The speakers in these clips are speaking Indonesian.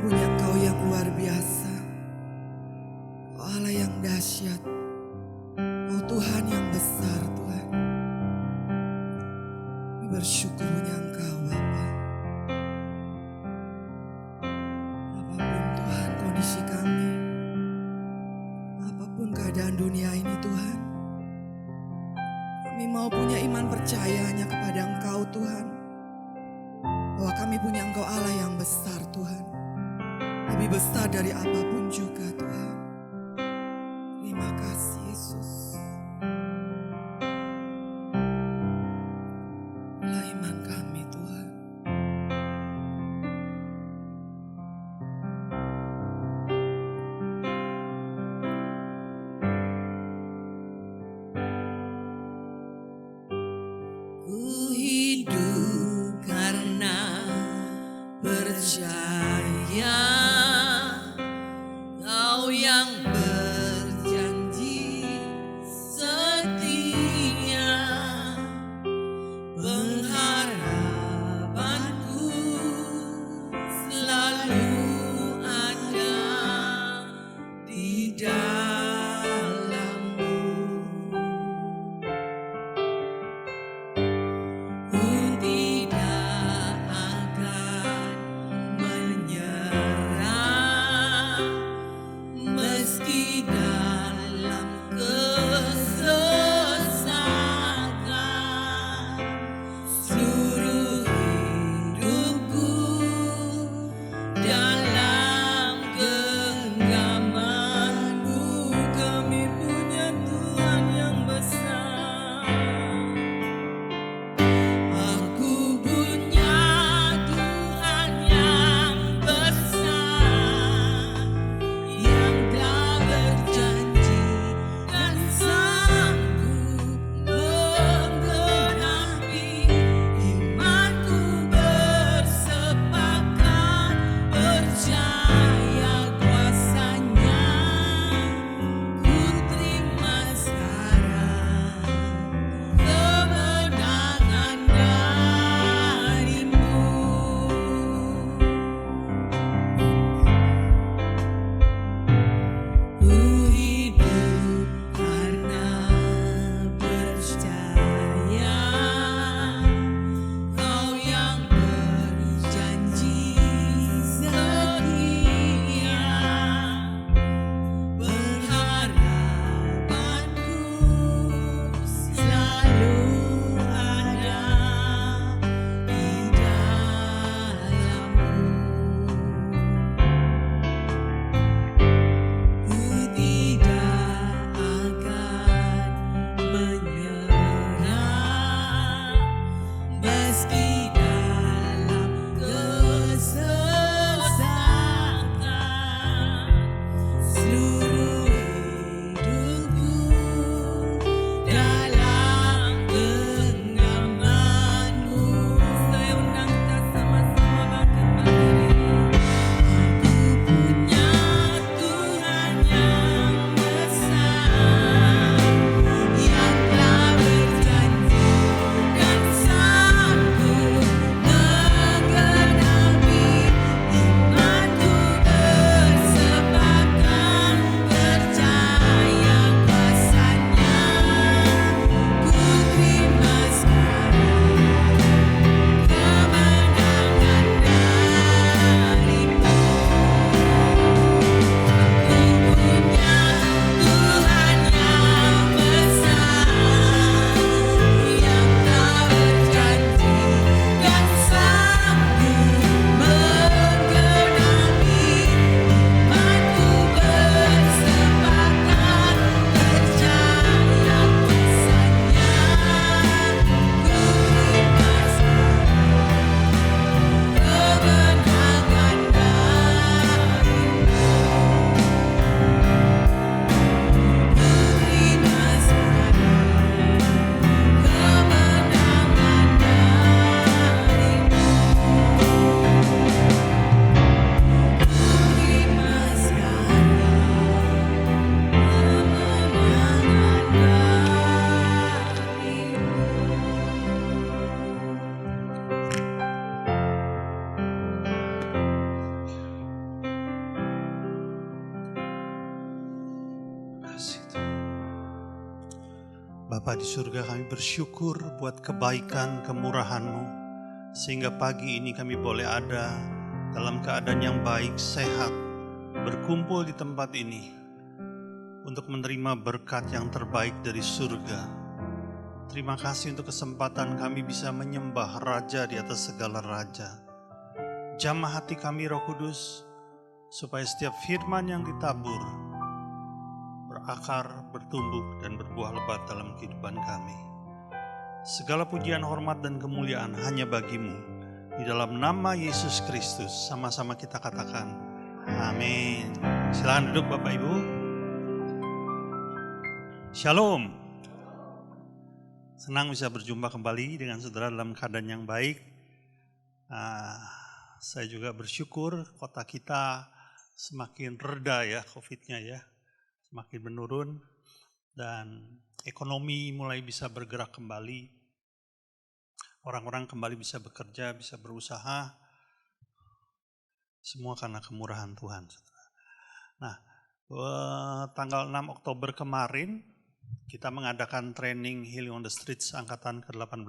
punya Engkau yang luar biasa, Kau Allah yang dahsyat, Kau Tuhan yang besar Tuhan. Kami bersyukur punya Engkau Bapa. Apapun Tuhan kondisi kami, apapun keadaan dunia ini Tuhan, kami mau punya iman percaya hanya kepada Engkau Tuhan. Bahwa kami punya Engkau Allah yang besar Tuhan. Lebih besar dari apapun juga Tuhan. Terima kasih Yesus. Inilah iman kami Tuhan. Ku hidup karena percaya Kau yang berjanji setia, pengharapanku selalu ada di dalam-Mu. Ku tidak akan menyerah. Bapa di surga, kami bersyukur buat kebaikan kemurahan-Mu, sehingga pagi ini kami boleh ada dalam keadaan yang baik, sehat, berkumpul di tempat ini untuk menerima berkat yang terbaik dari surga. Terima kasih untuk kesempatan kami bisa menyembah Raja di atas segala Raja. Jamah hati kami Roh Kudus, supaya setiap firman yang ditabur berakar, bertumbuh, dan berbuah lebat dalam kehidupan kami. Segala pujian, hormat, dan kemuliaan hanya bagi-Mu. Di dalam nama Yesus Kristus, sama-sama kita katakan, amin. Silakan duduk Bapak Ibu. Shalom. Senang bisa berjumpa kembali dengan saudara dalam keadaan yang baik. Saya juga bersyukur kota kita semakin reda ya COVID-nya ya. Semakin menurun dan ekonomi mulai bisa bergerak kembali. Orang-orang kembali bisa bekerja, bisa berusaha. Semua karena kemurahan Tuhan. Nah, tanggal 6 Oktober kemarin kita mengadakan training Healing on the Streets angkatan ke-18.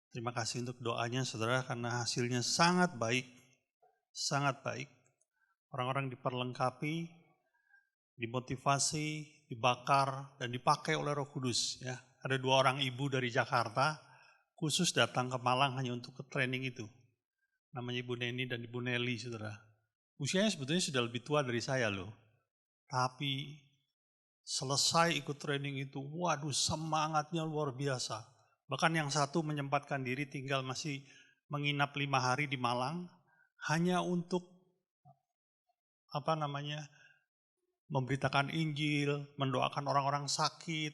Terima kasih untuk doanya saudara karena hasilnya sangat baik. Sangat baik. Orang-orang diperlengkapi, dimotivasi, dibakar, dan dipakai oleh Roh Kudus. Ya. Ada 2 orang ibu dari Jakarta, khusus datang ke Malang hanya untuk ke training itu. Namanya Ibu Neni dan Ibu Nelly, saudara. Usianya sebetulnya sudah lebih tua dari saya loh. Tapi selesai ikut training itu, waduh semangatnya luar biasa. Bahkan yang satu menyempatkan diri tinggal masih menginap 5 hari di Malang, hanya untuk memberitakan Injil, mendoakan orang-orang sakit.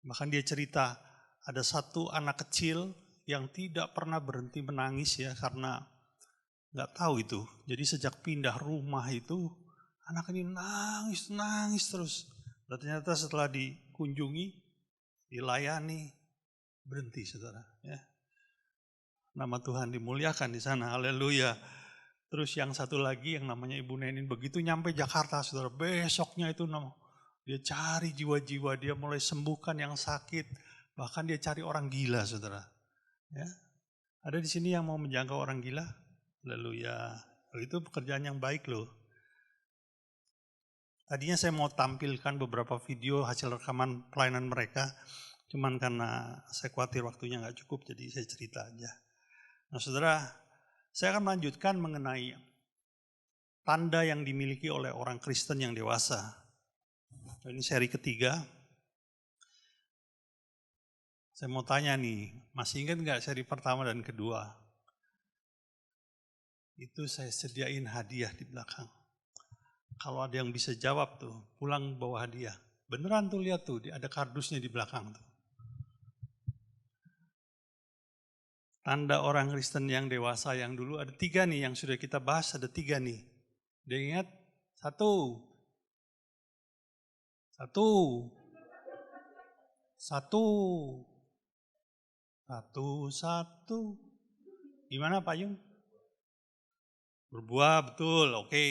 Bahkan dia cerita, ada satu anak kecil yang tidak pernah berhenti menangis ya, karena nggak tahu itu. Jadi sejak pindah rumah itu, anak ini nangis terus. Dan ternyata setelah dikunjungi, dilayani, berhenti saudara. Ya. Nama Tuhan dimuliakan di sana, haleluya. Terus yang satu lagi yang namanya Ibu Nenin, begitu nyampe Jakarta saudara, besoknya itu dia cari jiwa-jiwa, dia mulai sembuhkan yang sakit, bahkan dia cari orang gila saudara. Ya. Ada di sini yang mau menjangkau orang gila? Haleluya. Itu pekerjaan yang baik loh. Tadinya saya mau tampilkan beberapa video hasil rekaman pelayanan mereka, cuman karena saya khawatir waktunya nggak cukup, jadi saya cerita aja. Nah saudara, saya akan melanjutkan mengenai tanda yang dimiliki oleh orang Kristen yang dewasa. Ini seri ketiga. Saya mau tanya nih, masih ingat nggak seri pertama dan kedua? Itu saya sediain hadiah di belakang. Kalau ada yang bisa jawab tuh, pulang bawa hadiah. Beneran tuh lihat tuh, ada kardusnya di belakang tuh. Tanda orang Kristen yang dewasa yang dulu ada 3 nih yang sudah kita bahas, ada 3 nih. Udah ingat? 1. Gimana Pak Yung? Berbuah, betul, oke.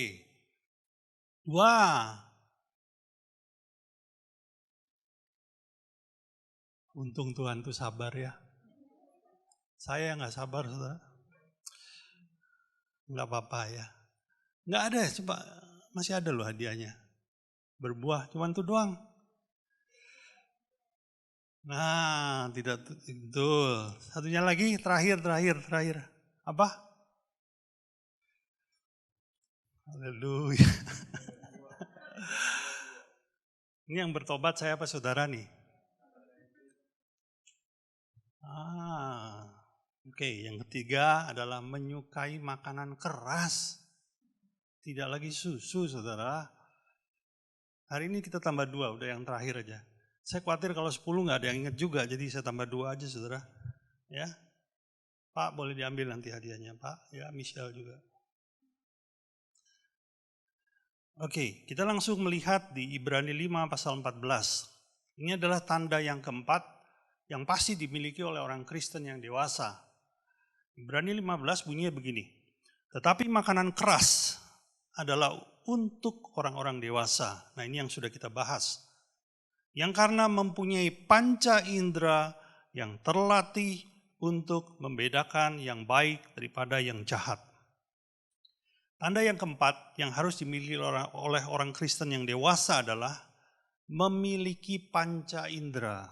2. Untung Tuhan tuh sabar ya. Saya nggak sabar, saudara. Nggak apa-apa ya. Nggak ada, coba masih ada loh hadiahnya. Berbuah, cuman itu doang. Nah, tidak betul. Satunya lagi, terakhir. Apa? Haleluya. Ini yang bertobat saya apa saudara nih? Oke, yang ketiga adalah menyukai makanan keras. Tidak lagi susu, saudara. Hari ini kita tambah 2, udah yang terakhir aja. Saya khawatir kalau 10 nggak ada yang ingat juga, jadi saya tambah 2 aja, saudara. Ya, Pak boleh diambil nanti hadiahnya, Pak. Ya, Michelle juga. Oke, kita langsung melihat di Ibrani 5 pasal 14. Ini adalah tanda yang keempat yang pasti dimiliki oleh orang Kristen yang dewasa. Ibrani 15 bunyinya begini. Tetapi makanan keras adalah untuk orang-orang dewasa. Nah ini yang sudah kita bahas. yang karena mempunyai panca indera yang terlatih untuk membedakan yang baik daripada yang jahat. Tanda yang keempat yang harus dimiliki oleh orang Kristen yang dewasa adalah memiliki panca indera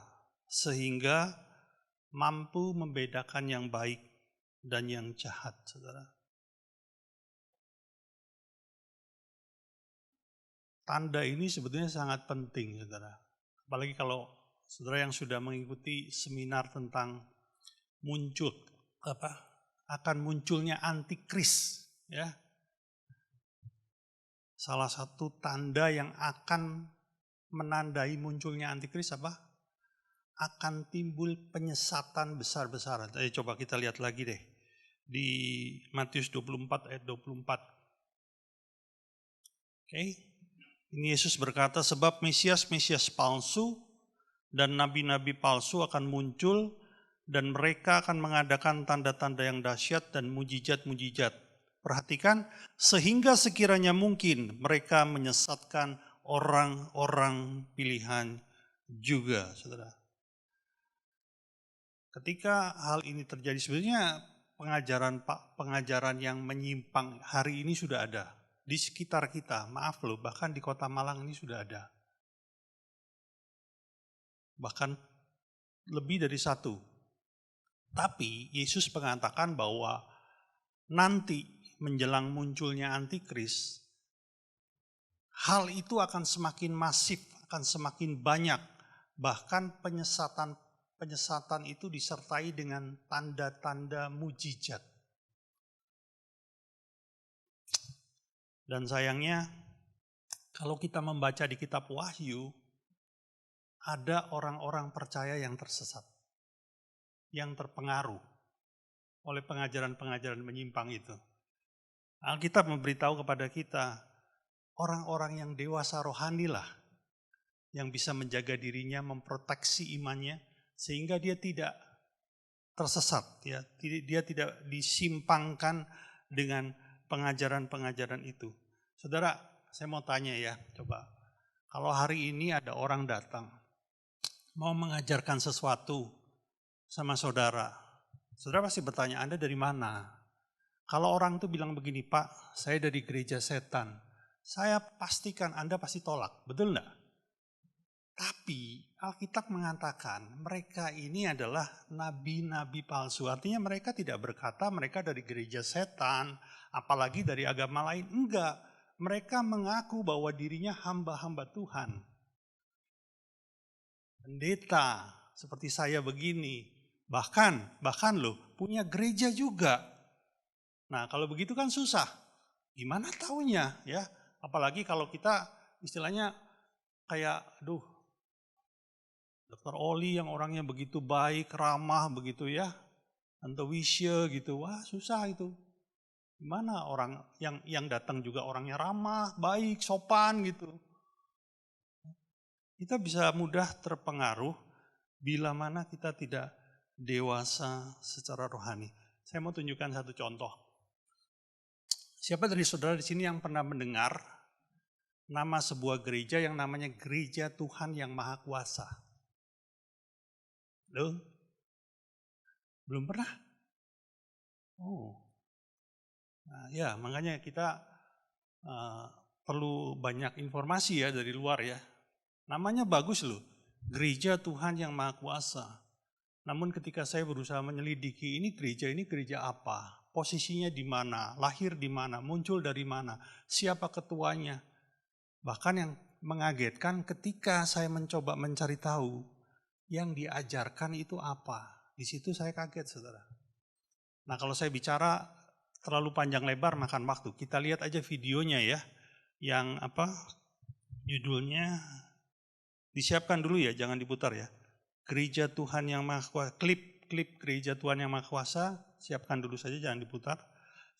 sehingga mampu membedakan yang baik dan yang jahat, saudara. Tanda ini sebetulnya sangat penting, saudara. Apalagi kalau saudara yang sudah mengikuti seminar tentang akan munculnya antikris, ya. Salah satu tanda yang akan menandai munculnya antikris apa? Akan timbul penyesatan besar-besaran. Coba kita lihat lagi deh. Di Matius 24 ayat 24. Oke. Ini Yesus berkata, sebab Mesias palsu dan nabi-nabi palsu akan muncul dan mereka akan mengadakan tanda-tanda yang dahsyat dan mujizat-mujizat. Perhatikan, sehingga sekiranya mungkin mereka menyesatkan orang-orang pilihan juga, saudara. Ketika hal ini terjadi, sebenarnya pengajaran yang menyimpang hari ini sudah ada. Di sekitar kita, maaf loh, bahkan di kota Malang ini sudah ada. Bahkan lebih dari satu. Tapi Yesus mengatakan bahwa nanti menjelang munculnya antikris, hal itu akan semakin masif, akan semakin banyak. Bahkan penyesatan itu disertai dengan tanda-tanda mujizat. Dan sayangnya, kalau kita membaca di kitab Wahyu, ada orang-orang percaya yang tersesat, yang terpengaruh oleh pengajaran-pengajaran menyimpang itu. Alkitab memberitahu kepada kita, orang-orang yang dewasa rohani lah yang bisa menjaga dirinya, memproteksi imannya, sehingga dia tidak tersesat, ya. Dia tidak disimpangkan dengan pengajaran-pengajaran itu. Saudara, saya mau tanya ya, coba. Kalau hari ini ada orang datang, mau mengajarkan sesuatu sama saudara, saudara pasti bertanya, Anda dari mana? Kalau orang itu bilang begini, Pak, saya dari gereja setan, saya pastikan Anda pasti tolak, betul enggak? Tapi Alkitab mengatakan mereka ini adalah nabi-nabi palsu. Artinya mereka tidak berkata mereka dari gereja setan, apalagi dari agama lain. Enggak, mereka mengaku bahwa dirinya hamba-hamba Tuhan. Pendeta seperti saya begini, bahkan loh punya gereja juga. Nah, kalau begitu kan susah. Gimana taunya, ya? Apalagi kalau kita istilahnya kayak Dr. Oli yang orangnya begitu baik, ramah begitu ya. Tante Wisya gitu. Wah, susah itu. Gimana orang yang datang juga orangnya ramah, baik, sopan gitu. Kita bisa mudah terpengaruh bila mana kita tidak dewasa secara rohani. Saya mau tunjukkan satu contoh. Siapa dari saudara di sini yang pernah mendengar nama sebuah gereja yang namanya Gereja Tuhan yang Maha Kuasa? Loh? Belum pernah? Oh. Nah, ya, makanya kita perlu banyak informasi ya dari luar ya. Namanya bagus loh, Gereja Tuhan yang Maha Kuasa. Namun ketika saya berusaha menyelidiki ini gereja apa? Posisinya di mana, lahir di mana, muncul dari mana, siapa ketuanya. Bahkan yang mengagetkan ketika saya mencoba mencari tahu yang diajarkan itu apa. Di situ saya kaget, saudara. Nah, kalau saya bicara terlalu panjang lebar makan waktu. Kita lihat aja videonya ya. Yang judulnya disiapkan dulu ya, jangan diputar ya. Gereja Tuhan yang Maha Kuasa, klip Gereja Tuhan yang Maha Kuasa, siapkan dulu saja, jangan diputar.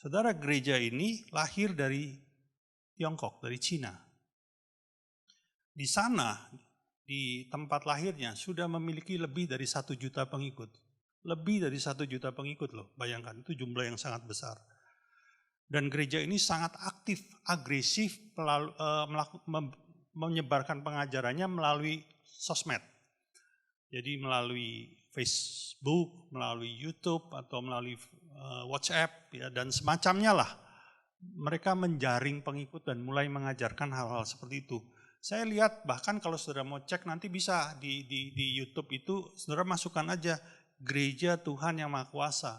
Saudara, gereja ini lahir dari Tiongkok, dari Cina. Di sana, di tempat lahirnya, sudah memiliki lebih dari 1 juta pengikut. Lebih dari 1 juta pengikut loh, bayangkan, itu jumlah yang sangat besar. Dan gereja ini sangat aktif, agresif, menyebarkan pengajarannya melalui sosmed. Jadi melalui Facebook, melalui YouTube, atau melalui WhatsApp, ya, dan semacamnya lah. Mereka menjaring pengikut dan mulai mengajarkan hal-hal seperti itu. Saya lihat bahkan kalau saudara mau cek nanti bisa di YouTube itu, saudara masukkan aja Gereja Tuhan Yang Maha Kuasa.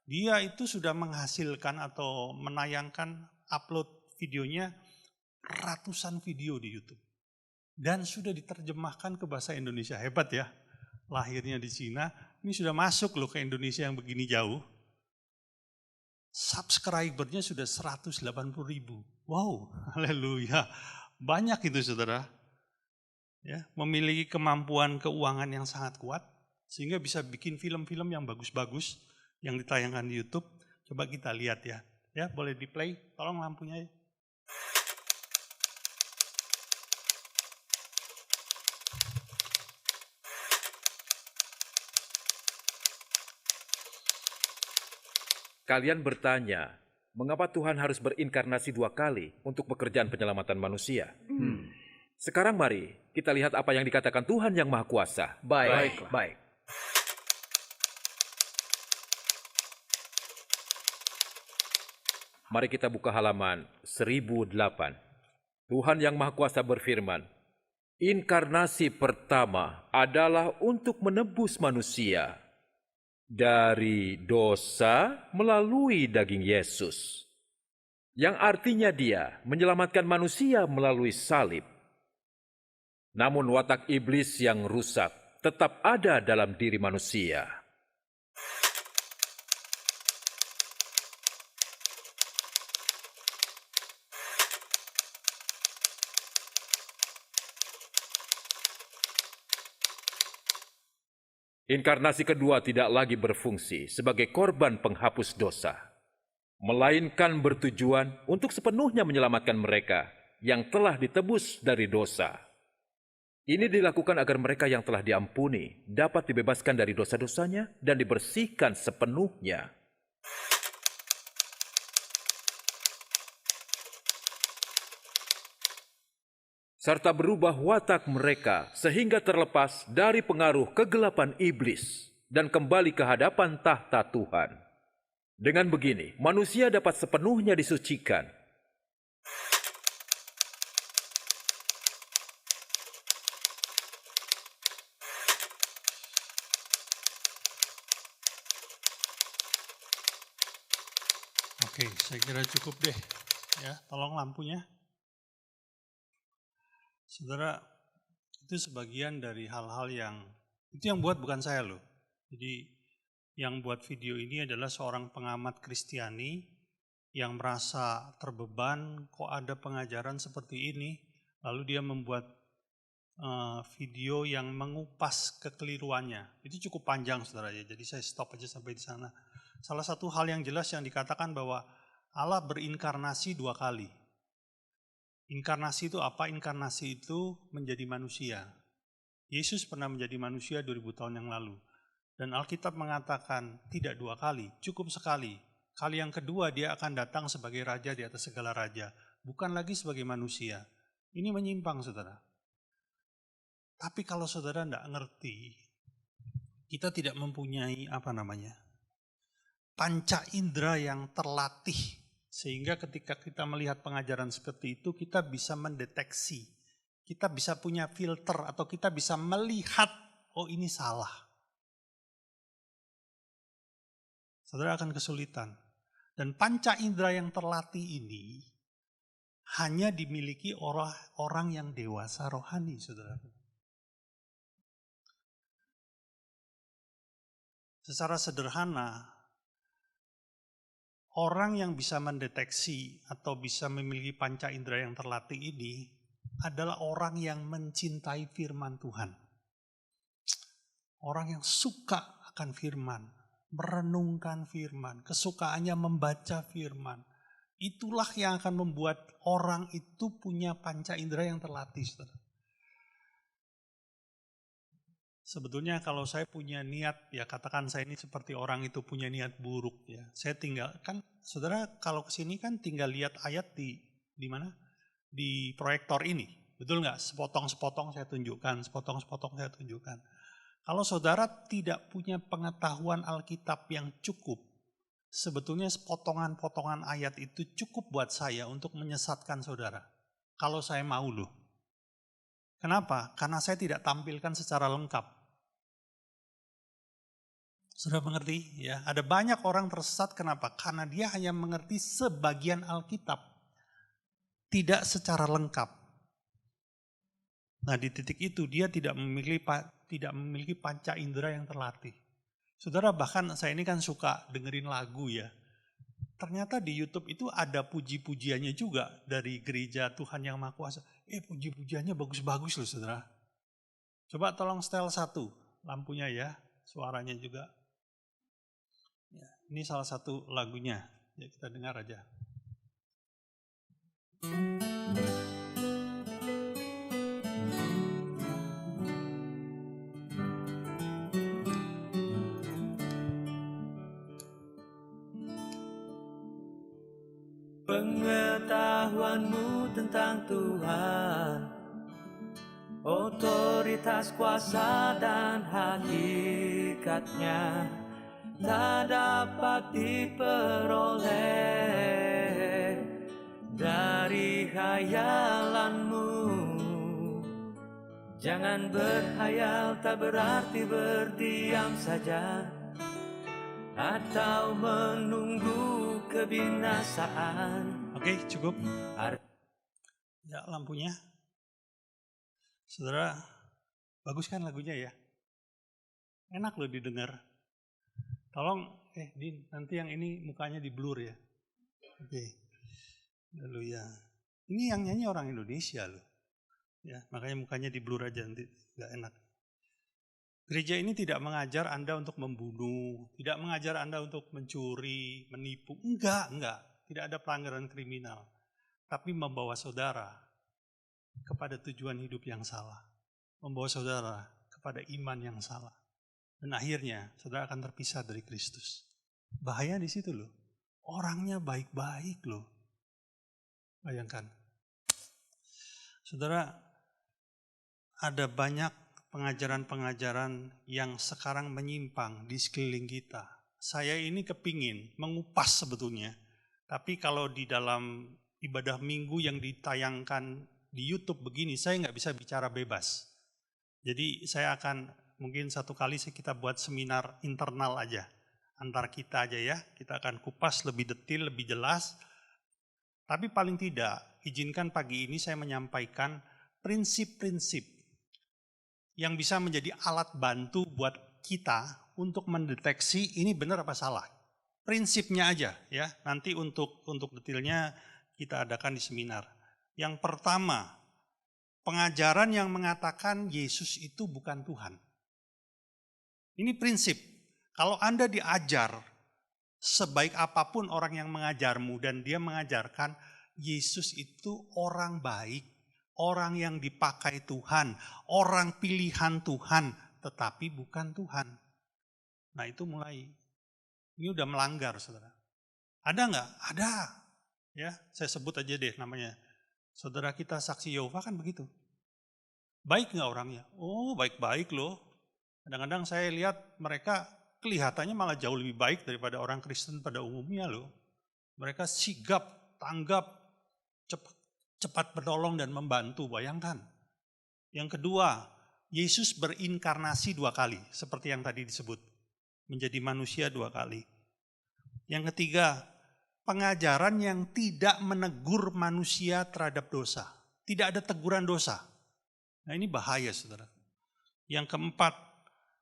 Dia itu sudah menghasilkan atau menayangkan upload videonya ratusan video di YouTube. Dan sudah diterjemahkan ke bahasa Indonesia. Hebat ya, lahirnya di Cina, ini sudah masuk loh ke Indonesia yang begini jauh. Subscribernya sudah 180.000. Wow, haleluya. Banyak itu saudara. Ya, memiliki kemampuan keuangan yang sangat kuat sehingga bisa bikin film-film yang bagus-bagus yang ditayangkan di YouTube. Coba kita lihat ya. Ya, boleh di-play. Tolong lampunya ya. Kalian bertanya, mengapa Tuhan harus berinkarnasi 2 kali untuk pekerjaan penyelamatan manusia? Sekarang mari kita lihat apa yang dikatakan Tuhan Yang Maha Kuasa. Baik. Mari kita buka halaman 1008. Tuhan Yang Maha Kuasa berfirman, inkarnasi pertama adalah untuk menebus manusia dari dosa melalui daging Yesus, yang artinya Dia menyelamatkan manusia melalui salib. Namun watak iblis yang rusak tetap ada dalam diri manusia. Inkarnasi kedua tidak lagi berfungsi sebagai korban penghapus dosa, melainkan bertujuan untuk sepenuhnya menyelamatkan mereka yang telah ditebus dari dosa. Ini dilakukan agar mereka yang telah diampuni dapat dibebaskan dari dosa-dosanya dan dibersihkan sepenuhnya. Serta berubah watak mereka sehingga terlepas dari pengaruh kegelapan iblis dan kembali ke hadapan tahta Tuhan. Dengan begini, manusia dapat sepenuhnya disucikan. Oke, saya kira cukup deh. Ya, tolong lampunya. Saudara, itu sebagian dari hal-hal yang, itu yang buat bukan saya loh. Jadi yang buat video ini adalah seorang pengamat Kristiani yang merasa terbeban, kok ada pengajaran seperti ini, lalu dia membuat video yang mengupas kekeliruannya. Itu cukup panjang saudara ya, jadi saya stop aja sampai di sana. Salah satu hal yang jelas yang dikatakan bahwa Allah berinkarnasi 2 kali. Inkarnasi itu apa? Inkarnasi itu menjadi manusia. Yesus pernah menjadi manusia 2000 tahun yang lalu. Dan Alkitab mengatakan tidak 2 kali, cukup sekali. Kali yang kedua dia akan datang sebagai raja di atas segala raja. Bukan lagi sebagai manusia. Ini menyimpang saudara. Tapi kalau saudara tidak ngerti, kita tidak mempunyai panca indera yang terlatih. Sehingga ketika kita melihat pengajaran seperti itu, kita bisa mendeteksi. Kita bisa punya filter atau kita bisa melihat, oh ini salah. Saudara akan kesulitan. Dan panca indera yang terlatih ini hanya dimiliki orang yang dewasa rohani, saudara. Secara sederhana, orang yang bisa mendeteksi atau bisa memiliki panca indera yang terlatih ini adalah orang yang mencintai firman Tuhan. Orang yang suka akan firman, merenungkan firman, kesukaannya membaca firman. Itulah yang akan membuat orang itu punya panca indera yang terlatih. Saudara. Sebetulnya kalau saya punya niat, ya katakan saya ini seperti orang itu punya niat buruk ya. Saya tinggal, kan saudara kalau kesini kan tinggal lihat ayat di mana? Di proyektor ini. Betul nggak? Sepotong-sepotong saya tunjukkan, sepotong-sepotong saya tunjukkan. Kalau saudara tidak punya pengetahuan Alkitab yang cukup, sebetulnya potongan-potongan ayat itu cukup buat saya untuk menyesatkan saudara. Kalau saya mau loh. Kenapa? Karena saya tidak tampilkan secara lengkap. Sudah mengerti? Ya, ada banyak orang tersesat. Kenapa? Karena dia hanya mengerti sebagian Alkitab, tidak secara lengkap. Nah, di titik itu dia tidak memiliki panca indera yang terlatih. Saudara, bahkan saya ini kan suka dengerin lagu ya. Ternyata di YouTube itu ada puji-pujiannya juga dari gereja Tuhan Yang Maha Kuasa. Puji-pujiannya bagus-bagus loh saudara. Coba tolong setel 1 lampunya ya, suaranya juga. Ya, ini salah satu lagunya, ya kita dengar aja. Pengetahuanmu tentang Tuhan, otoritas kuasa dan hakikatnya tak dapat diperoleh dari khayalanmu. Jangan berhayal, tak berarti berdiam saja atau menunggu kebinasaan. Oke, cukup. Ya, lampunya. Saudara, bagus kan lagunya ya? Enak loh didengar. Tolong, Din, nanti yang ini mukanya di blur ya. Oke. Lalu ya. Ini yang nyanyi orang Indonesia loh. Ya, makanya mukanya di blur aja, nanti gak enak. Gereja ini tidak mengajar Anda untuk membunuh, tidak mengajar Anda untuk mencuri, menipu. Enggak. Tidak ada pelanggaran kriminal. Tapi membawa saudara kepada tujuan hidup yang salah. Membawa saudara kepada iman yang salah. Dan akhirnya saudara akan terpisah dari Kristus. Bahaya di situ loh. Orangnya baik-baik loh. Bayangkan. Saudara, ada banyak pengajaran-pengajaran yang sekarang menyimpang di sekeliling kita. Saya ini kepingin mengupas sebetulnya. Tapi kalau di dalam ibadah minggu yang ditayangkan di YouTube begini, saya nggak bisa bicara bebas. Jadi saya akan mungkin satu kali kita buat seminar internal aja. Antar kita aja ya, kita akan kupas lebih detail, lebih jelas. Tapi paling tidak, izinkan pagi ini saya menyampaikan prinsip-prinsip yang bisa menjadi alat bantu buat kita untuk mendeteksi ini benar apa salah. Prinsipnya aja ya, nanti untuk detailnya kita adakan di seminar. Yang pertama, pengajaran yang mengatakan Yesus itu bukan Tuhan. Ini prinsip. Kalau Anda diajar sebaik apapun orang yang mengajarmu dan dia mengajarkan Yesus itu orang baik, orang yang dipakai Tuhan, orang pilihan Tuhan, tetapi bukan Tuhan. Nah itu mulai, ini udah melanggar saudara. Ada nggak? Ada. Ya, saya sebut aja deh namanya. Saudara kita saksi Yehova kan begitu. Baik nggak orangnya? Oh baik-baik loh. Kadang-kadang saya lihat mereka kelihatannya malah jauh lebih baik daripada orang Kristen pada umumnya loh. Mereka sigap, tanggap, cepat menolong dan membantu, bayangkan. Yang kedua, Yesus berinkarnasi 2 kali, seperti yang tadi disebut. Menjadi manusia 2 kali. Yang ketiga, pengajaran yang tidak menegur manusia terhadap dosa. Tidak ada teguran dosa. Nah ini bahaya saudara. Yang keempat,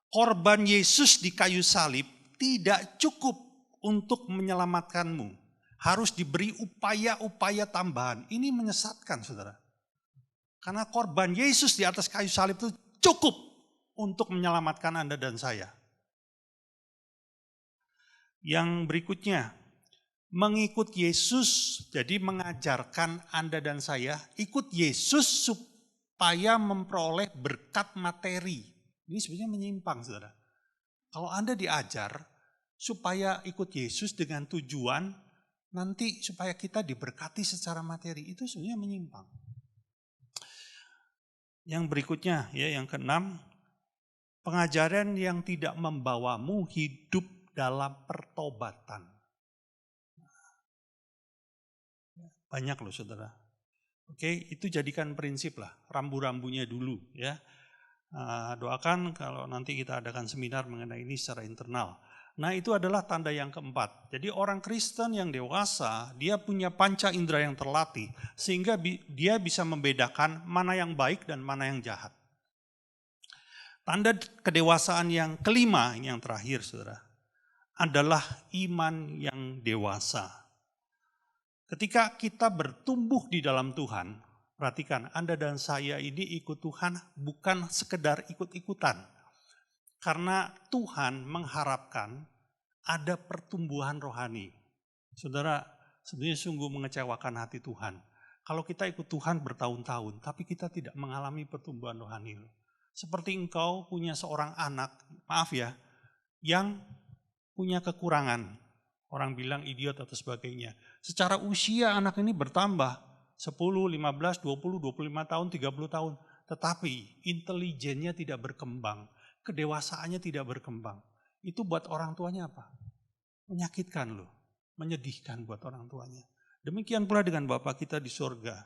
korban Yesus di kayu salib tidak cukup untuk menyelamatkanmu. Harus diberi upaya-upaya tambahan. Ini menyesatkan saudara. Karena korban Yesus di atas kayu salib itu cukup untuk menyelamatkan Anda dan saya. Yang berikutnya, mengikut Yesus, jadi mengajarkan Anda dan saya, ikut Yesus supaya memperoleh berkat materi. Ini sebenarnya menyimpang saudara. Kalau Anda diajar supaya ikut Yesus dengan tujuan nanti supaya kita diberkati secara materi, itu sebenarnya menyimpang. Yang berikutnya ya, yang keenam, pengajaran yang tidak membawamu hidup dalam pertobatan. Banyak loh saudara. Oke, itu jadikan prinsip lah, rambu-rambunya dulu ya. Doakan kalau nanti kita adakan seminar mengenai ini secara internal. Nah, itu adalah tanda yang keempat. Jadi orang Kristen yang dewasa, dia punya panca indera yang terlatih, sehingga dia bisa membedakan mana yang baik dan mana yang jahat. Tanda kedewasaan yang kelima, ini yang terakhir saudara, adalah iman yang dewasa. Ketika kita bertumbuh di dalam Tuhan, perhatikan, Anda dan saya ini ikut Tuhan bukan sekedar ikut-ikutan. Karena Tuhan mengharapkan ada pertumbuhan rohani. Saudara, sebenarnya sungguh mengecewakan hati Tuhan. Kalau kita ikut Tuhan bertahun-tahun, tapi kita tidak mengalami pertumbuhan rohani. Seperti engkau punya seorang anak, maaf ya, yang punya kekurangan. Orang bilang idiot atau sebagainya. Secara usia anak ini bertambah 10, 15, 20, 25 tahun, 30 tahun. Tetapi intelijennya tidak berkembang. Kedewasaannya tidak berkembang. Itu buat orang tuanya apa? Menyakitkan loh. Menyedihkan buat orang tuanya. Demikian pula dengan Bapa kita di surga.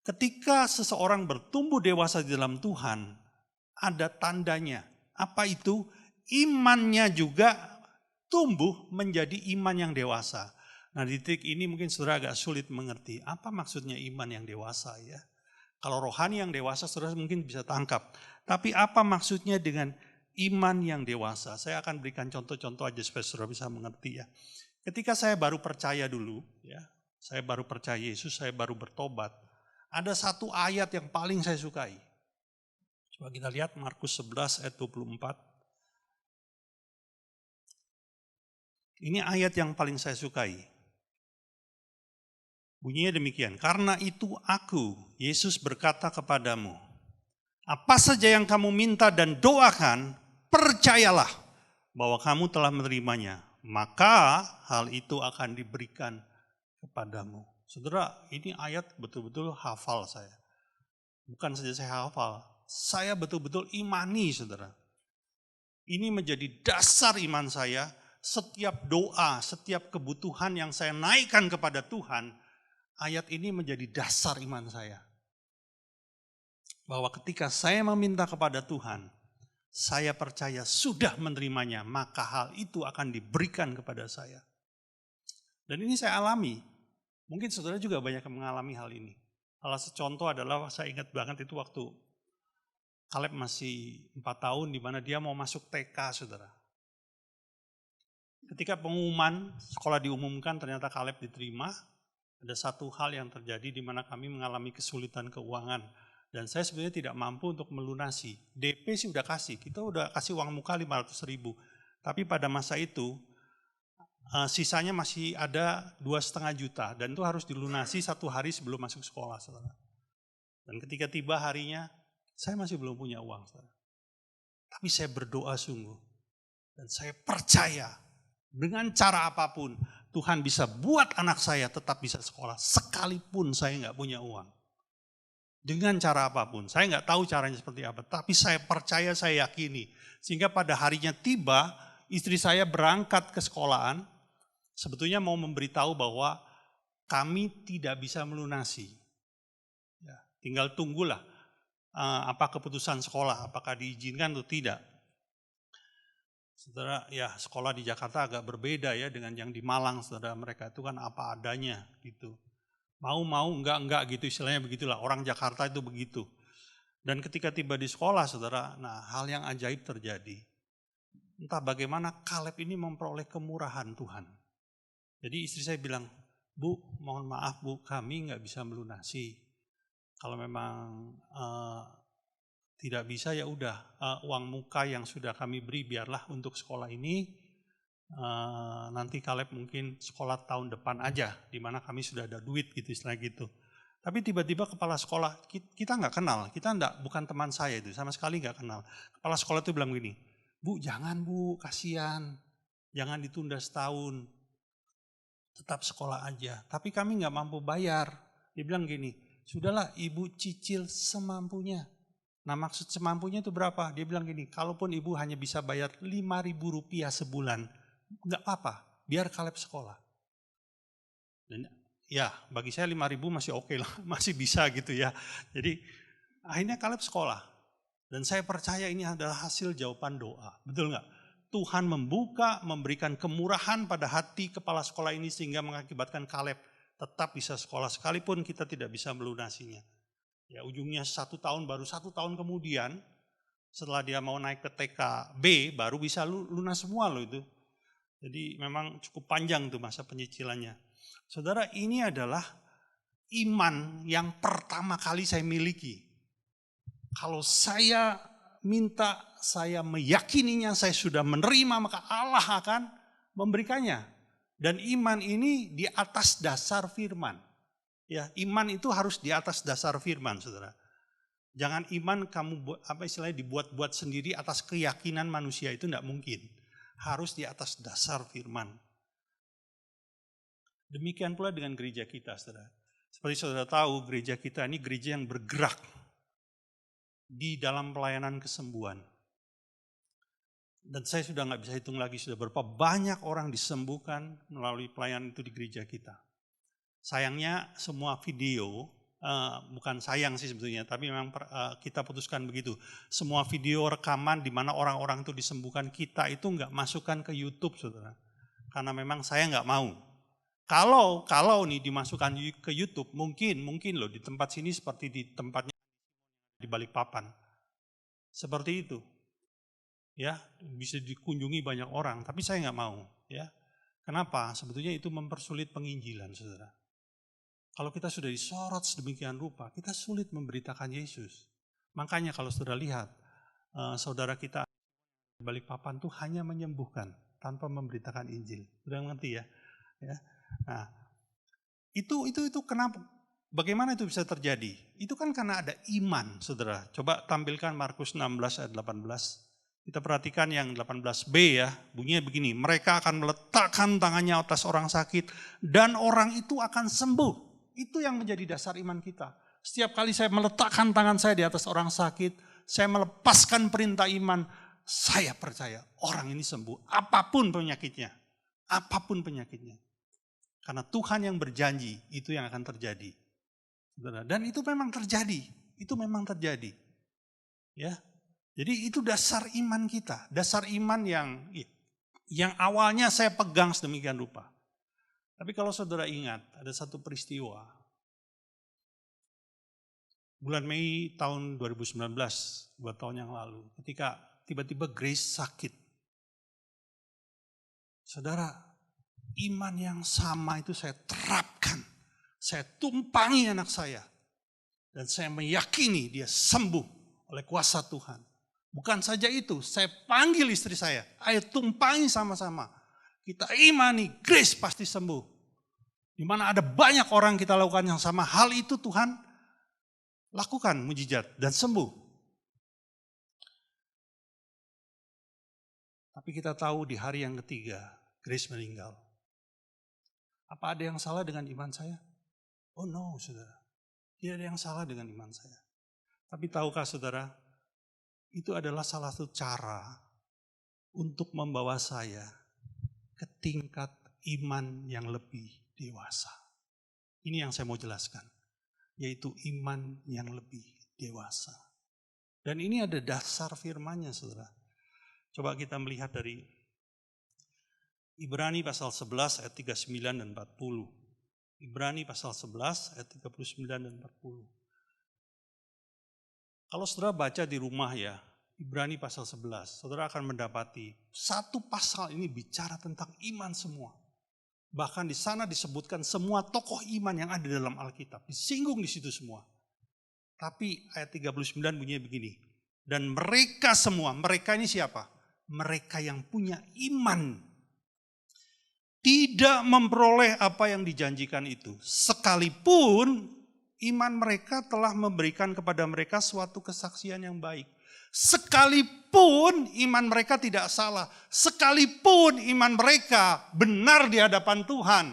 Ketika seseorang bertumbuh dewasa di dalam Tuhan, ada tandanya. Apa itu? Imannya juga tumbuh menjadi iman yang dewasa. Nah, di titik ini mungkin saudara agak sulit mengerti apa maksudnya iman yang dewasa ya. Kalau rohani yang dewasa saudara mungkin bisa tangkap. Tapi apa maksudnya dengan iman yang dewasa? Saya akan berikan contoh-contoh aja supaya saudara bisa mengerti ya. Ketika saya baru percaya dulu ya, saya baru percaya Yesus, saya baru bertobat. Ada satu ayat yang paling saya sukai. Coba kita lihat Markus 11 ayat 24. Ini ayat yang paling saya sukai. Bunyinya demikian. Karena itu aku, Yesus berkata kepadamu, apa saja yang kamu minta dan doakan, percayalah bahwa kamu telah menerimanya. Maka hal itu akan diberikan kepadamu. Saudara, ini ayat betul-betul hafal saya. Bukan saja saya hafal, saya betul-betul imani saudara. Ini menjadi dasar iman saya. Setiap doa, setiap kebutuhan yang saya naikkan kepada Tuhan, ayat ini menjadi dasar iman saya. Bahwa ketika saya meminta kepada Tuhan, saya percaya sudah menerimanya, maka hal itu akan diberikan kepada saya. Dan ini saya alami. Mungkin saudara juga banyak yang mengalami hal ini. Salah satu contoh adalah saya ingat banget itu waktu Kaleb masih 4 tahun di mana dia mau masuk TK saudara. Ketika pengumuman sekolah diumumkan ternyata Kaleb diterima, ada satu hal yang terjadi di mana kami mengalami kesulitan keuangan. Dan saya sebenarnya tidak mampu untuk melunasi. DP sih udah kasih, kita udah kasih uang muka 500.000. Tapi pada masa itu sisanya masih ada 2,5 juta dan itu harus dilunasi 1 hari sebelum masuk sekolah. Saudara. Dan ketika tiba harinya, saya masih belum punya uang. Saudara. Tapi saya berdoa sungguh dan saya percaya dengan cara apapun, Tuhan bisa buat anak saya tetap bisa sekolah. Sekalipun saya nggak punya uang. Dengan cara apapun. Saya nggak tahu caranya seperti apa. Tapi saya percaya, saya yakini. Sehingga pada harinya tiba, istri saya berangkat ke sekolahan. Sebetulnya mau memberitahu bahwa kami tidak bisa melunasi. Ya, tinggal tunggulah apa keputusan sekolah. Apakah diizinkan atau tidak. Saudara, ya sekolah di Jakarta agak berbeda ya dengan yang di Malang, saudara. Mereka itu kan apa adanya gitu. Mau, enggak gitu, istilahnya begitulah. Orang Jakarta itu begitu. Dan ketika tiba di sekolah, saudara, nah hal yang ajaib terjadi. Entah bagaimana Kaleb ini memperoleh kemurahan Tuhan. Jadi istri saya bilang, Bu, mohon maaf Bu, kami nggak bisa melunasi. Kalau memang tidak bisa ya udah uang muka yang sudah kami beri biarlah untuk sekolah ini nanti Kaleb mungkin sekolah tahun depan aja di mana kami sudah ada duit gitu istilah gitu. Tapi tiba-tiba kepala sekolah kita nggak kenal, kita bukan teman saya itu sama sekali nggak kenal. Kepala sekolah itu bilang gini, Bu jangan Bu kasihan, jangan ditunda setahun, tetap sekolah aja. Tapi kami nggak mampu bayar. Dia bilang gini, sudahlah ibu cicil semampunya. Nah maksud semampunya itu berapa? Dia bilang gini, kalaupun ibu hanya bisa bayar 5.000 rupiah sebulan, nggak apa-apa, biar Kaleb sekolah. Dan ya bagi saya 5.000 masih oke lah, masih bisa gitu ya. Jadi akhirnya Kaleb sekolah. Dan saya percaya ini adalah hasil jawaban doa, betul nggak? Tuhan membuka, memberikan kemurahan pada hati kepala sekolah ini sehingga mengakibatkan Kaleb tetap bisa sekolah sekalipun kita tidak bisa melunasinya. Ya ujungnya 1 tahun, baru 1 tahun kemudian setelah dia mau naik ke TK B baru bisa lunas semua loh itu. Jadi memang cukup panjang tuh masa penyicilannya. Saudara, ini adalah iman yang pertama kali saya miliki. Kalau saya minta, saya meyakininya, saya sudah menerima, maka Allah akan memberikannya. Dan iman ini di atas dasar firman. Ya, iman itu harus di atas dasar firman, saudara. Jangan iman kamu dibuat-buat sendiri atas keyakinan manusia, itu tidak mungkin. Harus di atas dasar firman. Demikian pula dengan gereja kita, saudara. Seperti saudara tahu, gereja kita ini gereja yang bergerak di dalam pelayanan kesembuhan. Dan saya sudah nggak bisa hitung lagi, sudah berapa banyak orang disembuhkan melalui pelayanan itu di gereja kita. Sayangnya semua video, bukan sayang sih sebetulnya, tapi memang kita putuskan begitu. Semua video rekaman di mana orang-orang itu disembuhkan, kita itu nggak masukkan ke YouTube, saudara. Karena memang saya nggak mau. Kalau nih dimasukkan ke YouTube, mungkin loh di tempat sini seperti di tempatnya di Balikpapan. Seperti itu. Ya, bisa dikunjungi banyak orang, tapi saya nggak mau. Ya, kenapa? Sebetulnya itu mempersulit penginjilan, saudara. Kalau kita sudah disorot sedemikian rupa, kita sulit memberitakan Yesus. Makanya kalau saudara lihat, saudara kita di Balikpapan tuh hanya menyembuhkan tanpa memberitakan Injil. Sudah ngerti ya? Ya. Nah, itu kenapa? Bagaimana itu bisa terjadi? Itu kan karena ada iman, saudara. Coba tampilkan Markus 16 ayat 18. Kita perhatikan yang 18b ya, bunyinya begini. Mereka akan meletakkan tangannya atas orang sakit dan orang itu akan sembuh. Itu yang menjadi dasar iman kita. Setiap kali saya meletakkan tangan saya di atas orang sakit, saya melepaskan perintah iman, saya percaya orang ini sembuh. Apapun penyakitnya. Apapun penyakitnya. Karena Tuhan yang berjanji, itu yang akan terjadi. Dan itu memang terjadi. Itu memang terjadi. Ya. Jadi itu dasar iman kita. Dasar iman yang awalnya saya pegang sedemikian rupa. Tapi kalau saudara ingat, ada satu peristiwa. Bulan Mei tahun 2019, 2 tahun yang lalu, ketika tiba-tiba Grace sakit. Saudara, iman yang sama itu saya terapkan. Saya tumpangi anak saya. Dan saya meyakini dia sembuh oleh kuasa Tuhan. Bukan saja itu, saya panggil istri saya. Ayo tumpangi sama-sama. Kita imani, Grace pasti sembuh. Di mana ada banyak orang kita lakukan yang sama. Hal itu Tuhan lakukan mujizat dan sembuh. Tapi kita tahu di hari yang ketiga, Grace meninggal. Apa ada yang salah dengan iman saya? Oh no, saudara. Tidak ada yang salah dengan iman saya. Tapi tahukah saudara, itu adalah salah satu cara untuk membawa saya ke tingkat iman yang lebih dewasa. Ini yang saya mau jelaskan, yaitu iman yang lebih dewasa. Dan ini ada dasar firman-Nya, saudara. Coba kita melihat dari Ibrani pasal 11 ayat 39 dan 40. Ibrani pasal 11 ayat 39 dan 40. Kalau saudara baca di rumah ya, Ibrani pasal 11, saudara akan mendapati satu pasal ini bicara tentang iman semua. Bahkan di sana disebutkan semua tokoh iman yang ada dalam Alkitab, disinggung di situ semua. Tapi ayat 39 bunyinya begini, dan mereka semua, mereka ini siapa? Mereka yang punya iman tidak memperoleh apa yang dijanjikan itu. Sekalipun iman mereka telah memberikan kepada mereka suatu kesaksian yang baik. Sekalipun iman mereka tidak salah. Sekalipun iman mereka benar di hadapan Tuhan.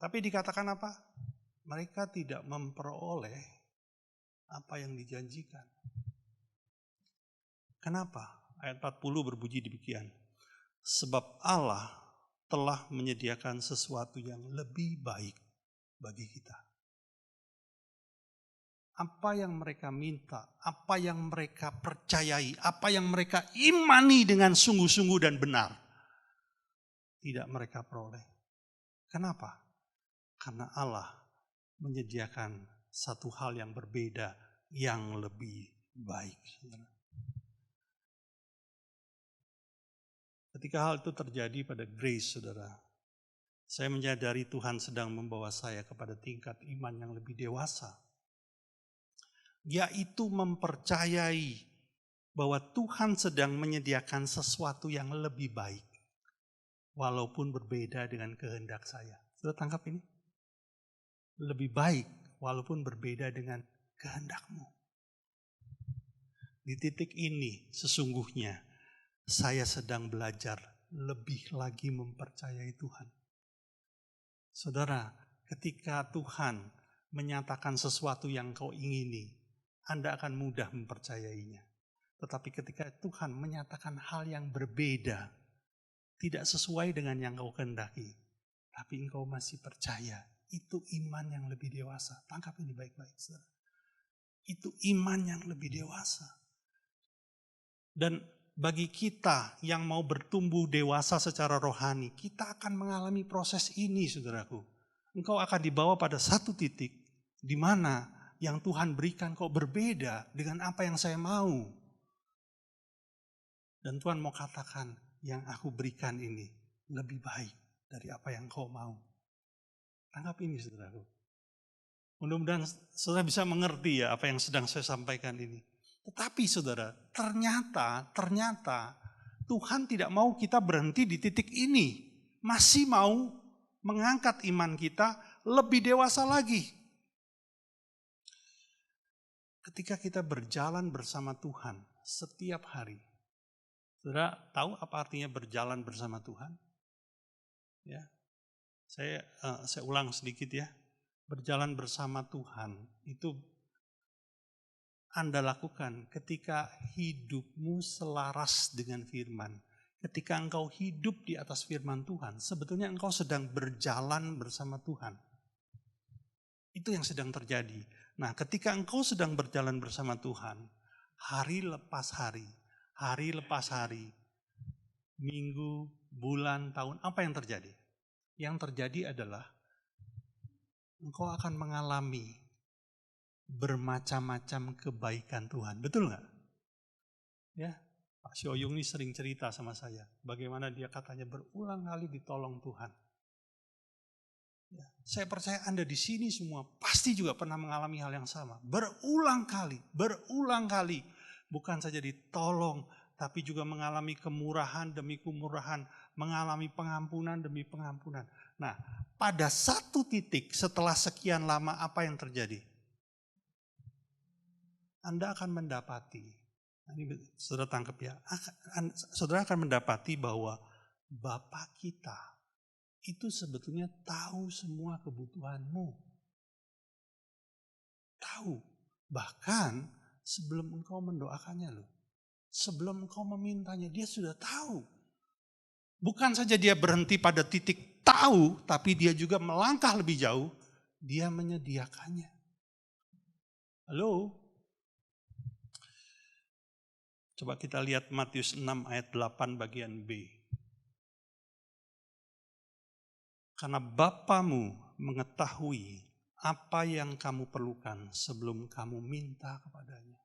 Tapi dikatakan apa? Mereka tidak memperoleh apa yang dijanjikan. Kenapa? Ayat 40 berbunyi demikian. Sebab Allah telah menyediakan sesuatu yang lebih baik bagi kita. Apa yang mereka minta, apa yang mereka percayai, apa yang mereka imani dengan sungguh-sungguh dan benar, tidak mereka peroleh. Kenapa? Karena Allah menyediakan satu hal yang berbeda, yang lebih baik. Ketika hal itu terjadi pada Grace, saudara, saya menyadari Tuhan sedang membawa saya kepada tingkat iman yang lebih dewasa, yaitu mempercayai bahwa Tuhan sedang menyediakan sesuatu yang lebih baik, walaupun berbeda dengan kehendak saya. Sudah tangkap ini? Lebih baik, walaupun berbeda dengan kehendakmu. Di titik ini, sesungguhnya, saya sedang belajar lebih lagi mempercayai Tuhan. Saudara, ketika Tuhan menyatakan sesuatu yang kau ingini, Anda akan mudah mempercayainya. Tetapi ketika Tuhan menyatakan hal yang berbeda, tidak sesuai dengan yang kau kehendaki, tapi engkau masih percaya, itu iman yang lebih dewasa. Tangkap ini baik-baik, saudara. Itu iman yang lebih dewasa. Dan bagi kita yang mau bertumbuh dewasa secara rohani, kita akan mengalami proses ini, saudaraku. Engkau akan dibawa pada satu titik di mana yang Tuhan berikan kok berbeda dengan apa yang saya mau. Dan Tuhan mau katakan, yang aku berikan ini lebih baik dari apa yang kau mau. Tangkap ini, saudaraku. Mudah-mudahan saudara bisa mengerti ya apa yang sedang saya sampaikan ini. Tetapi saudara, ternyata Tuhan tidak mau kita berhenti di titik ini. Masih mau mengangkat iman kita lebih dewasa lagi. Ketika kita berjalan bersama Tuhan setiap hari. Saudara tahu apa artinya berjalan bersama Tuhan? Ya, saya ulang sedikit ya. Berjalan bersama Tuhan itu Anda lakukan ketika hidupmu selaras dengan firman. Ketika engkau hidup di atas firman Tuhan, sebetulnya engkau sedang berjalan bersama Tuhan. Itu yang sedang terjadi. Nah, ketika engkau sedang berjalan bersama Tuhan, hari lepas hari, minggu, bulan, tahun, apa yang terjadi? Yang terjadi adalah engkau akan mengalami bermacam-macam kebaikan Tuhan. Betul nggak? Ya, Pak Syoyung ini sering cerita sama saya. Bagaimana dia katanya berulang kali ditolong Tuhan. Ya, saya percaya Anda di sini semua pasti juga pernah mengalami hal yang sama. Berulang kali. Bukan saja ditolong, tapi juga mengalami kemurahan demi kemurahan. Mengalami pengampunan demi pengampunan. Nah, pada satu titik setelah sekian lama apa yang terjadi? Anda akan mendapati, ini saudara tangkap ya, saudara akan mendapati bahwa Bapa kita itu sebetulnya tahu semua kebutuhanmu. Tahu, bahkan sebelum engkau mendoakannya loh, sebelum engkau memintanya, dia sudah tahu. Bukan saja dia berhenti pada titik tahu, tapi dia juga melangkah lebih jauh, dia menyediakannya. Halo? Coba kita lihat Matius 6 ayat 8 bagian B. Karena Bapamu mengetahui apa yang kamu perlukan sebelum kamu minta kepadanya.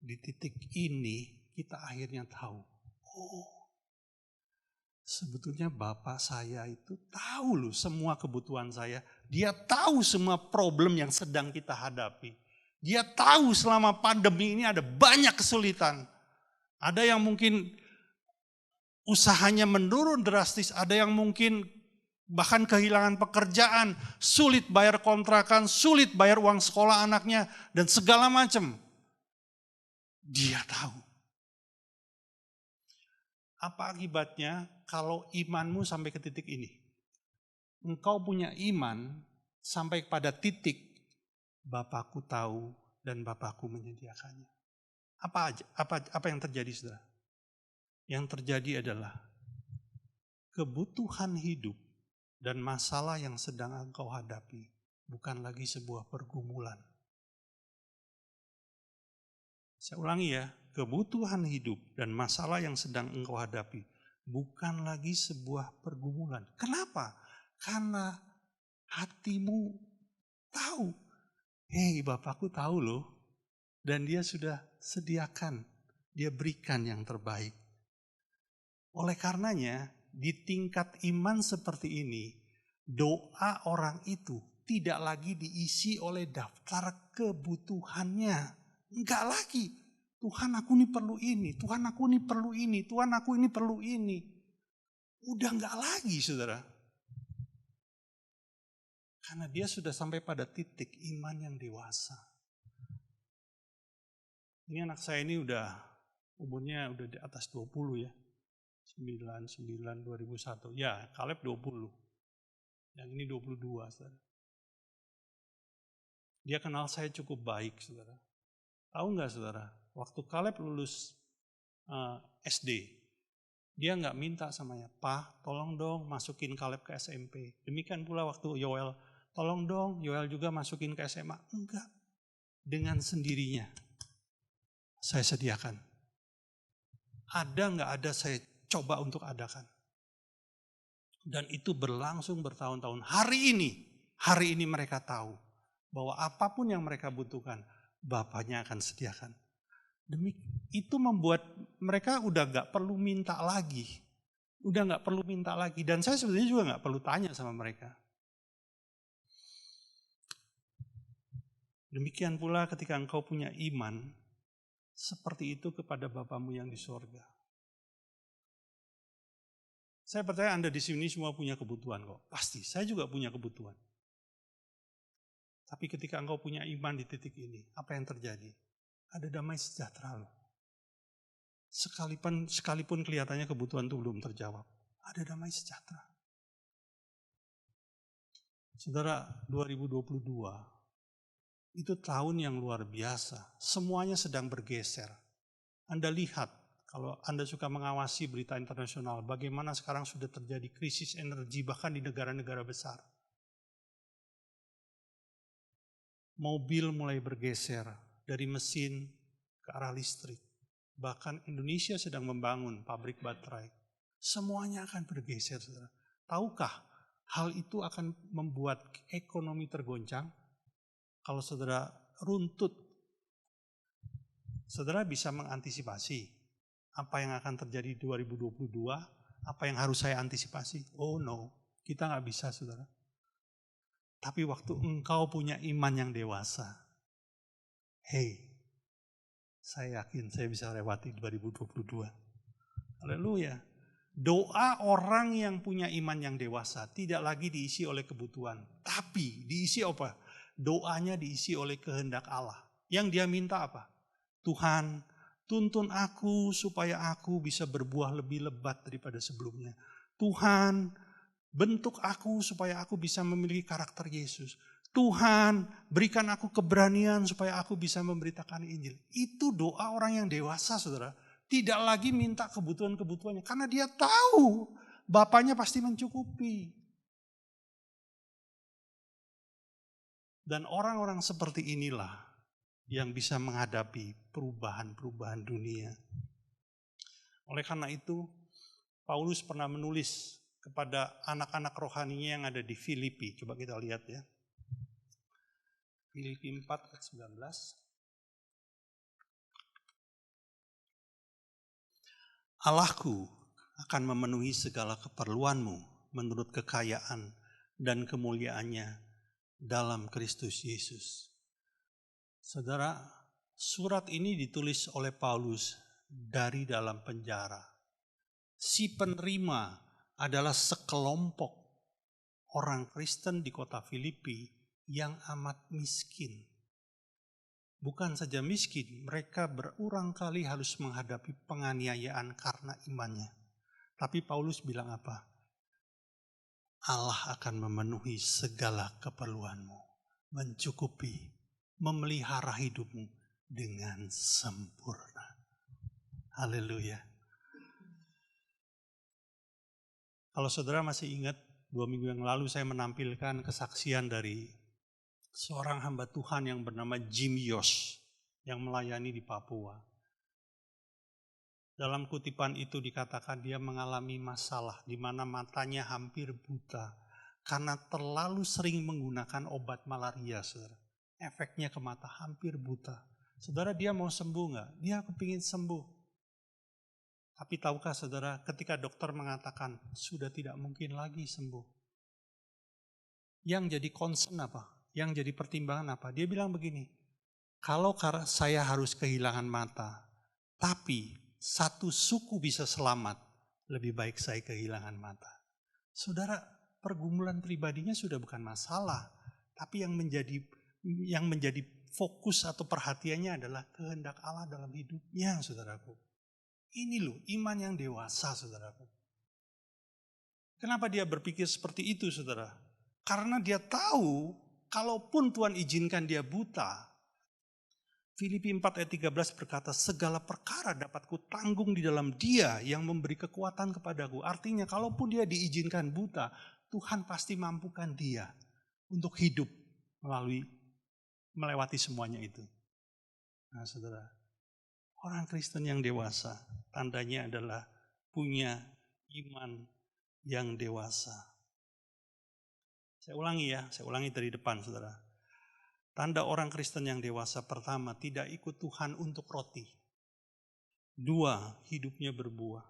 Di titik ini kita akhirnya tahu, oh sebetulnya Bapak saya itu tahu loh semua kebutuhan saya. Dia tahu semua problem yang sedang kita hadapi. Dia tahu selama pandemi ini ada banyak kesulitan. Ada yang mungkin usahanya menurun drastis, ada yang mungkin bahkan kehilangan pekerjaan, sulit bayar kontrakan, sulit bayar uang sekolah anaknya, dan segala macam. Dia tahu. Apa akibatnya kalau imanmu sampai ke titik ini? Engkau punya iman sampai pada titik Bapakku tahu dan Bapakku menyediakannya. Apa yang terjadi, saudara? Yang terjadi adalah kebutuhan hidup dan masalah yang sedang engkau hadapi bukan lagi sebuah pergumulan. Saya ulangi ya, kebutuhan hidup dan masalah yang sedang engkau hadapi bukan lagi sebuah pergumulan. Kenapa? Karena hatimu tahu, hei Bapakku tahu loh, dan dia sudah sediakan, dia berikan yang terbaik. Oleh karenanya, di tingkat iman seperti ini, doa orang itu tidak lagi diisi oleh daftar kebutuhannya. Enggak lagi. Tuhan aku ini perlu ini, Tuhan aku ini perlu ini, Tuhan aku ini perlu ini. Udah enggak lagi, saudara. Karena dia sudah sampai pada titik iman yang dewasa. Ini anak saya ini umurnya udah di atas 20 ya. 2001. Ya, Kaleb 20. Yang ini 22, saudara. Dia kenal saya cukup baik, saudara. Tahu nggak, saudara? Waktu Kaleb lulus SD, dia nggak minta sama ya, Pak, tolong dong masukin Kaleb ke SMP. Demikian pula waktu Yoel, tolong dong Yoel juga masukin ke SMA. Enggak. Dengan sendirinya saya sediakan. Ada nggak ada saya coba untuk adakan. Dan itu berlangsung bertahun-tahun. Hari ini mereka tahu bahwa apapun yang mereka butuhkan, Bapaknya akan sediakan. Itu membuat mereka udah gak perlu minta lagi. Dan saya sebenarnya juga gak perlu tanya sama mereka. Demikian pula ketika engkau punya iman, seperti itu kepada Bapamu yang di sorga. Saya percaya Anda di sini semua punya kebutuhan kok. Pasti, saya juga punya kebutuhan. Tapi ketika engkau punya iman di titik ini, apa yang terjadi? Ada damai sejahtera loh. Sekalipun kelihatannya kebutuhan itu belum terjawab, ada damai sejahtera. Saudara, 2022 itu tahun yang luar biasa. Semuanya sedang bergeser. Anda lihat, kalau Anda suka mengawasi berita internasional, bagaimana sekarang sudah terjadi krisis energi bahkan di negara-negara besar. Mobil mulai bergeser dari mesin ke arah listrik. Bahkan Indonesia sedang membangun pabrik baterai. Semuanya akan bergeser, saudara. Tahukah hal itu akan membuat ekonomi tergoncang? Kalau saudara runtut, saudara bisa mengantisipasi apa yang akan terjadi di 2022, apa yang harus saya antisipasi? Oh no, kita nggak bisa, saudara. Tapi waktu engkau punya iman yang dewasa, hey, saya yakin saya bisa lewati 2022. Haleluya. Doa orang yang punya iman yang dewasa tidak lagi diisi oleh kebutuhan, tapi diisi apa? Doanya diisi oleh kehendak Allah. Yang dia minta apa? Tuhan, tuntun aku supaya aku bisa berbuah lebih lebat daripada sebelumnya. Tuhan, bentuk aku supaya aku bisa memiliki karakter Yesus. Tuhan, berikan aku keberanian supaya aku bisa memberitakan Injil. Itu doa orang yang dewasa, saudara. Tidak lagi minta kebutuhan-kebutuhannya. Karena dia tahu Bapaknya pasti mencukupi. Dan orang-orang seperti inilah yang bisa menghadapi perubahan-perubahan dunia. Oleh karena itu, Paulus pernah menulis kepada anak-anak rohaninya yang ada di Filipi. Coba kita lihat ya. Filipi 4 ayat 19. Allahku akan memenuhi segala keperluanmu menurut kekayaan dan kemuliaannya dalam Kristus Yesus. Saudara, surat ini ditulis oleh Paulus dari dalam penjara. Si penerima adalah sekelompok orang Kristen di kota Filipi yang amat miskin. Bukan saja miskin, mereka berulang kali harus menghadapi penganiayaan karena imannya. Tapi Paulus bilang apa? Allah akan memenuhi segala keperluanmu, mencukupi, memelihara hidupmu dengan sempurna. Haleluya. Kalau saudara masih ingat, 2 minggu yang lalu saya menampilkan kesaksian dari seorang hamba Tuhan yang bernama Jim Yos yang melayani di Papua. Dalam kutipan itu dikatakan dia mengalami masalah di mana matanya hampir buta karena terlalu sering menggunakan obat malaria, saudara. Efeknya ke mata hampir buta. Saudara, dia mau sembuh nggak? Dia kepingin sembuh. Tapi tahukah saudara, ketika dokter mengatakan sudah tidak mungkin lagi sembuh, yang jadi concern apa? Yang jadi pertimbangan apa? Dia bilang begini, kalau saya harus kehilangan mata, tapi satu suku bisa selamat, lebih baik saya kehilangan mata. Saudara, pergumulan pribadinya sudah bukan masalah, tapi yang menjadi fokus atau perhatiannya adalah kehendak Allah dalam hidupnya, saudaraku. Ini loh iman yang dewasa, saudaraku. Kenapa dia berpikir seperti itu, saudara? Karena dia tahu, kalaupun Tuhan izinkan dia buta, Filipi 4 ayat 13 berkata, segala perkara dapat kutanggung di dalam Dia yang memberi kekuatan kepadaku. Artinya, kalaupun dia diizinkan buta, Tuhan pasti mampukan dia untuk hidup melewati semuanya itu. Nah, saudara, orang Kristen yang dewasa, tandanya adalah punya iman yang dewasa. Saya ulangi dari depan, saudara. Tanda orang Kristen yang dewasa, pertama, tidak ikut Tuhan untuk roti. 2, hidupnya berbuah.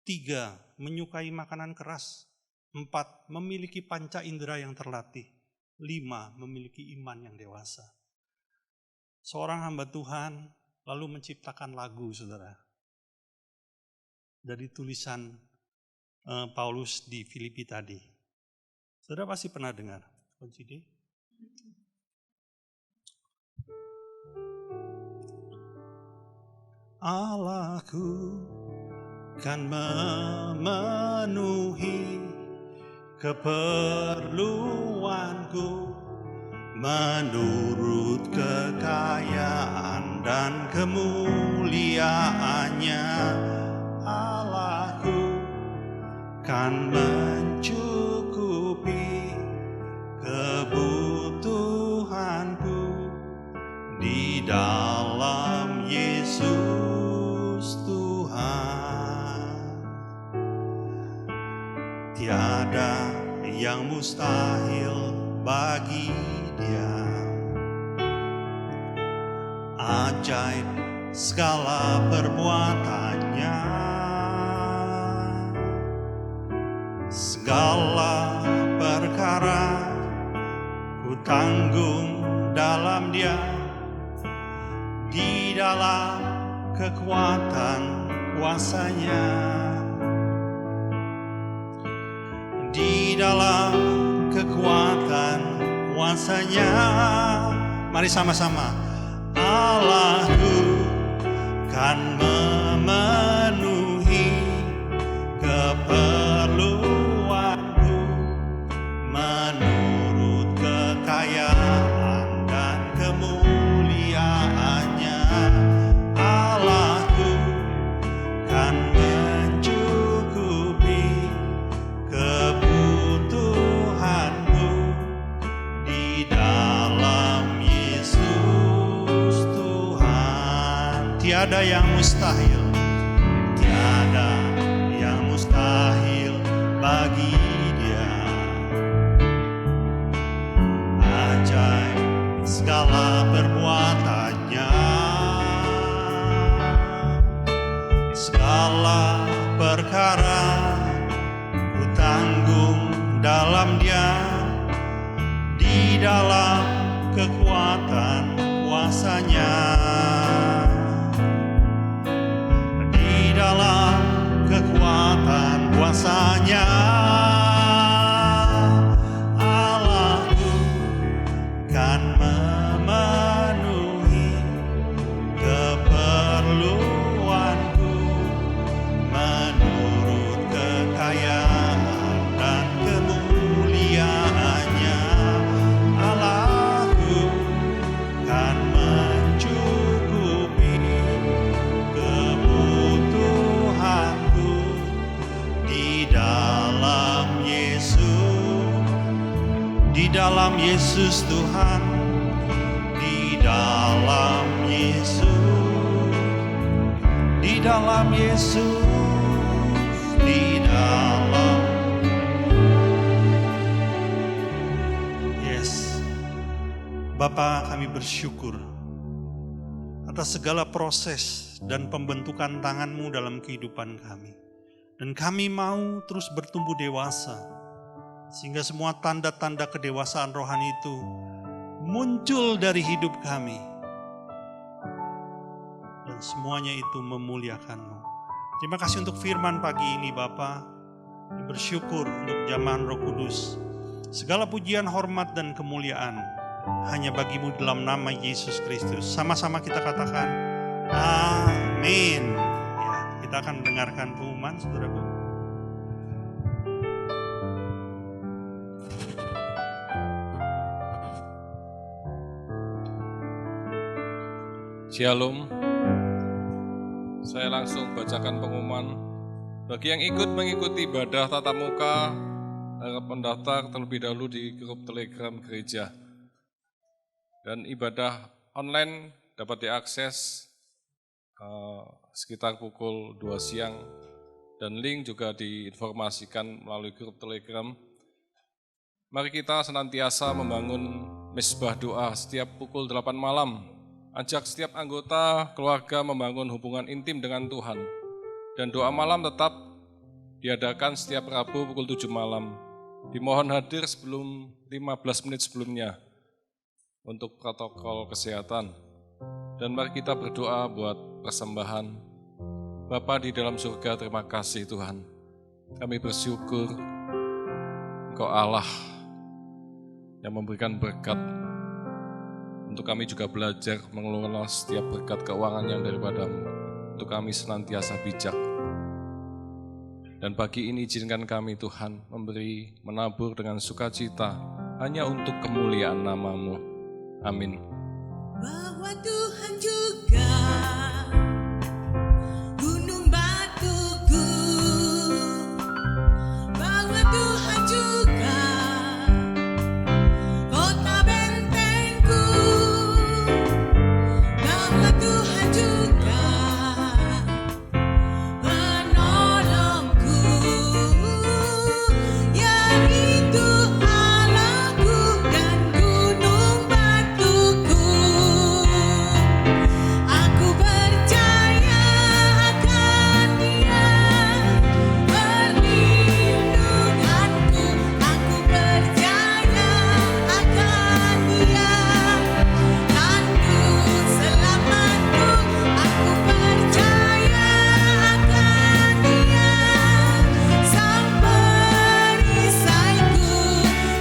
3, menyukai makanan keras. 4, memiliki panca indera yang terlatih. 5, memiliki iman yang dewasa. Seorang hamba Tuhan lalu menciptakan lagu, saudara. Dari tulisan Paulus di Filipi tadi. Saudara pasti pernah dengar. Kunci D. Allahku kan memenuhi keperluanku menurut kekayaan dan kemuliaannya. Allahku kan mencukupi kebutuhanku di dalam Yesus Tuhan. Tiada yang mustahil bagi Dia. Ajaib segala perbuatannya, segala perkara ku tanggung dalam Dia, di dalam kekuatan kuasa-Nya, di dalam kekuatan kuasa-Nya. Mari sama-sama. Allahku kan memenuhi keperluanku menurut kekayaan dan kemuliaannya. Allahku kan mencukupi kebutuhanku di dalam Yesus Tuhan. Tiada yang mustahil, tiada yang mustahil bagi Dia. Ajaib segala perbuatannya, segala perkara ku tanggung dalam Dia, di dalam kekuatan kuasa-Nya, di dalam kekuatan kuasa-Nya. Allahku kan memenuhi keperluanku menurut kekayaan dan kemuliaannya. dalam Yesus Tuhan, di dalam Yesus, di dalam Yesus, di dalam. Yes, Bapa, kami bersyukur atas segala proses dan pembentukan tangan-Mu dalam kehidupan kami. Dan kami mau terus bertumbuh dewasa, sehingga semua tanda-tanda kedewasaan rohani itu muncul dari hidup kami. Dan semuanya itu memuliakan-Mu. Terima kasih untuk firman pagi ini Bapa. Kami bersyukur untuk jamahan Roh Kudus. Segala pujian, hormat, dan kemuliaan hanya bagi-Mu dalam nama Yesus Kristus. Sama-sama kita katakan, amin. Ya, kita akan mendengarkan pengumuman, saudaraku. Shalom. Saya langsung bacakan pengumuman. Bagi yang ikut mengikuti ibadah tatap muka, harap mendaftar terlebih dahulu di grup Telegram gereja. Dan ibadah online dapat diakses sekitar pukul 2 siang. Dan link juga diinformasikan melalui grup Telegram. Mari kita senantiasa membangun misbah doa setiap pukul 8 malam. Ajak setiap anggota keluarga membangun hubungan intim dengan Tuhan. Dan doa malam tetap diadakan setiap Rabu pukul 7 malam. Dimohon hadir sebelum 15 menit sebelumnya untuk protokol kesehatan. Dan mari kita berdoa buat persembahan. Bapa di dalam surga, terima kasih Tuhan. Kami bersyukur Engkau Allah yang memberikan berkat. Untuk kami juga belajar mengelola setiap berkat keuangan yang daripada-Mu. Untuk kami senantiasa bijak. Dan pagi ini izinkan kami Tuhan memberi, menabur dengan sukacita hanya untuk kemuliaan nama-Mu. Amin. Bahwa Tuhan juga gunung batuku, bahwa Tuhan juga kota bentengku, bahwa Tuhan juga penolongku, yaitu Allahku dan gunung batuku. Aku percaya akan Dia, perlindunganku. Aku percaya akan Dia, tandu selamatku. Aku percaya akan Dia, sang perisaiku,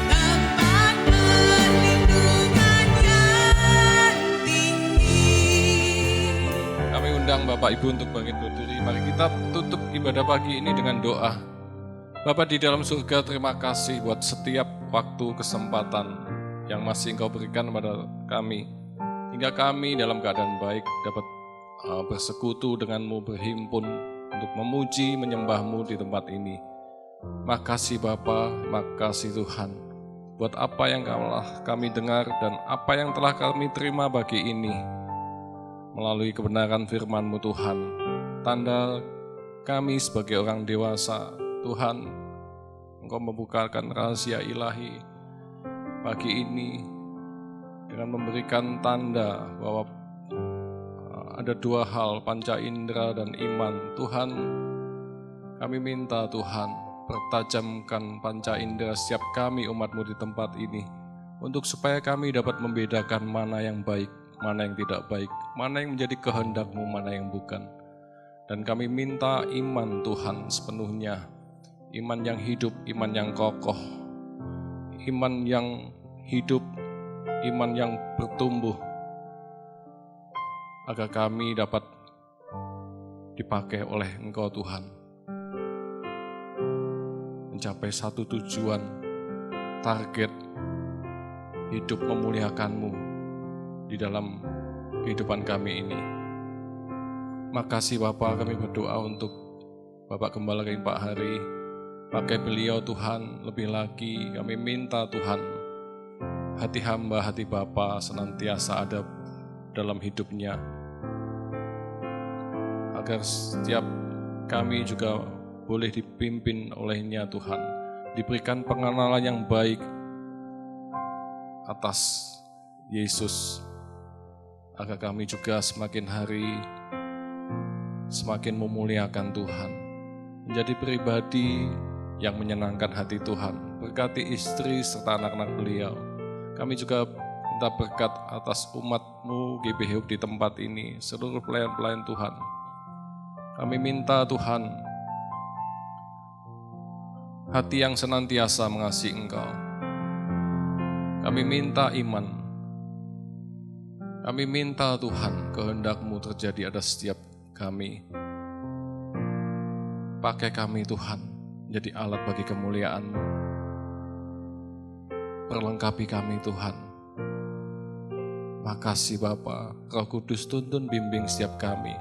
tempat perlindungan yang tinggi. Kami undang Bapak Ibu untuk bangkit berdiri. Mari kita tutup ibadah pagi ini dengan doa. Bapa di dalam surga, terima kasih buat setiap waktu kesempatan yang masih Engkau berikan kepada kami. Hingga kami dalam keadaan baik dapat bersekutu dengan-Mu, berhimpun untuk memuji, menyembah-Mu di tempat ini. Makasih Bapa, makasih Tuhan. Buat apa yang telah kami dengar dan apa yang telah kami terima pagi ini. Melalui kebenaran firman-Mu Tuhan, tanda kami sebagai orang dewasa, Tuhan, Engkau membukakan rahasia ilahi pagi ini dengan memberikan tanda bahwa ada dua hal, panca indera dan iman. Tuhan, kami minta Tuhan, pertajamkan panca indera setiap kami umat-Mu di tempat ini, untuk supaya kami dapat membedakan mana yang baik, mana yang tidak baik, mana yang menjadi kehendak-Mu, mana yang bukan. Dan kami minta iman Tuhan sepenuhnya, iman yang hidup, iman yang kokoh, iman yang hidup, iman yang bertumbuh, agar kami dapat dipakai oleh Engkau Tuhan, mencapai satu tujuan, target, hidup memuliakan-Mu di dalam kehidupan kami ini. Makasih Bapak, kami berdoa untuk Bapak Gembala Pak Hari, Pakai beliau Tuhan, lebih lagi kami minta Tuhan, hati hamba, hati Bapa senantiasa ada dalam hidupnya. Agar setiap kami juga boleh dipimpin olehnya Tuhan, diberikan pengenalan yang baik atas Yesus, agar kami juga semakin hari semakin memuliakan Tuhan, menjadi pribadi yang menyenangkan hati Tuhan. Berkati istri serta anak-anak beliau. Kami juga minta berkat atas umat-Mu GBH di tempat ini, seluruh pelayan-pelayan Tuhan. Kami minta Tuhan, hati yang senantiasa mengasihi Engkau. Kami minta iman. Kami minta Tuhan, kehendak-Mu terjadi atas setiap kami. Pakai kami Tuhan, jadi alat bagi kemuliaan-Mu. Perlengkapi kami Tuhan. Makasih Bapa, Roh Kudus tuntun bimbing setiap kami.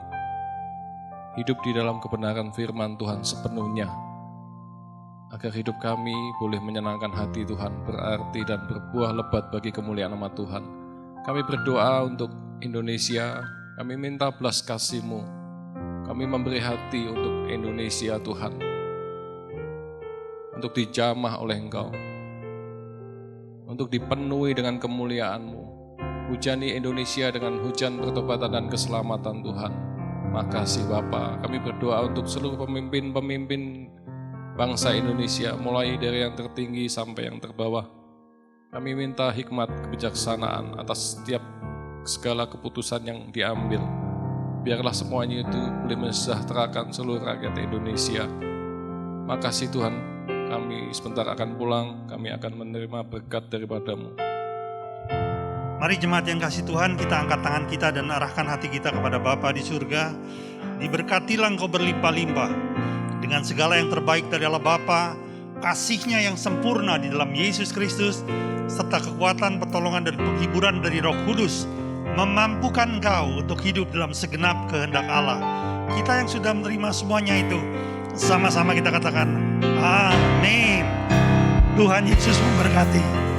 Hidup di dalam kebenaran firman Tuhan sepenuhnya, agar hidup kami boleh menyenangkan hati Tuhan, berarti dan berbuah lebat bagi kemuliaan nama Tuhan. Kami berdoa untuk Indonesia, kami minta belas kasih-Mu. Kami memberi hati untuk Indonesia Tuhan, untuk dijamah oleh Engkau, untuk dipenuhi dengan kemuliaan-Mu. Hujani Indonesia dengan hujan pertobatan dan keselamatan Tuhan. Makasih Bapa, kami berdoa untuk seluruh pemimpin-pemimpin bangsa Indonesia, mulai dari yang tertinggi sampai yang terbawah. Kami minta hikmat kebijaksanaan atas setiap segala keputusan yang diambil. Biarlah semuanya itu boleh mensejahterakan seluruh rakyat Indonesia. Makasih Tuhan, kami sebentar akan pulang, kami akan menerima berkat daripada-Mu. Mari jemaat yang kasih Tuhan, kita angkat tangan kita dan arahkan hati kita kepada Bapa di surga. Diberkatilah Engkau berlimpah-limpah dengan segala yang terbaik dari Allah Bapa, kasih-Nya yang sempurna di dalam Yesus Kristus, serta kekuatan, pertolongan, dan penghiburan dari Roh Kudus, memampukan Engkau untuk hidup dalam segenap kehendak Allah. Kita yang sudah menerima semuanya itu, sama-sama kita katakan, Amin. Tuhan Yesus memberkati.